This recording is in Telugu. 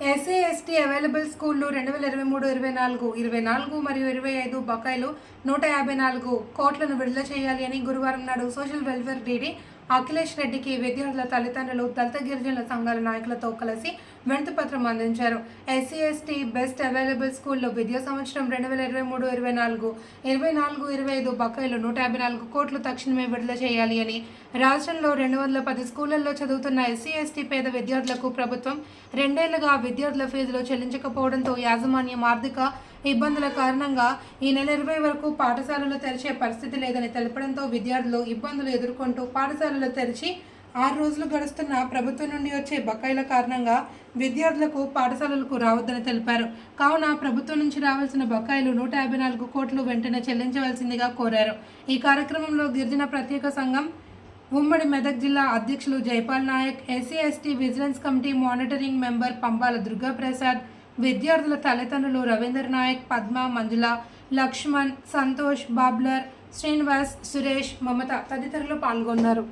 ఎస్సీ ఎస్టీ అవైలబుల్ స్కూళ్ళు 2023-24 మరియు 25 బకాయిలు 154 కోట్లను విడుదల చేయాలి అని గురువారం నాడు సోషల్ వెల్ఫేర్ డీడీ అఖిలేష్ రెడ్డికి విద్యార్థుల తల్లిదండ్రులు దళిత గిరిజనుల సంఘాల నాయకులతో కలిసి వినతిపత్రం అందించారు. ఎస్సీ ఎస్టీ బెస్ట్ అవైలబుల్ స్కూల్లో విద్యా సంవత్సరం 2023-24, 24-25 బకాయిలు 154 కోట్లు తక్షణమే విడుదల చేయాలి అని, రాష్ట్రంలో 210 స్కూళ్లలో చదువుతున్న ఎస్సీ ఎస్టీ పేద విద్యార్థులకు ప్రభుత్వం 2 ఏళ్లుగా విద్యార్థుల ఫీజులు చెల్లించకపోవడంతో యాజమాన్యం ఆర్థిక ఇబ్బందుల కారణంగా ఈ నెల 20 వరకు పాఠశాలలు తెరిచే పరిస్థితి లేదని తెలపడంతో విద్యార్థులు ఇబ్బందులు ఎదుర్కొంటూ పాఠశాలలు తెరిచి 6 రోజులు గడుస్తున్న ప్రభుత్వం నుండి వచ్చే బకాయిల కారణంగా విద్యార్థులకు పాఠశాలలకు రావద్దని తెలిపారు. కావున ప్రభుత్వం నుంచి రావాల్సిన బకాయిలు 154 కోట్లు వెంటనే చెల్లించవలసిందిగా కోరారు. ఈ కార్యక్రమంలో గిరిజన ప్రత్యేక సంఘం ఉమ్మడి మెదక్ జిల్లా అధ్యక్షులు Jaipal Nayak, SC ST vigilance committee monitoring member Pambala Durgaprasad, విద్యార్థుల తల్లిదండ్రులు రవీందర్ నాయక్, పద్మ, మంజుల, లక్ష్మణ్, సంతోష్, బాబ్లర్, శ్రీనివాస్, సురేష్, మమత తదితరులు పాల్గొన్నారు.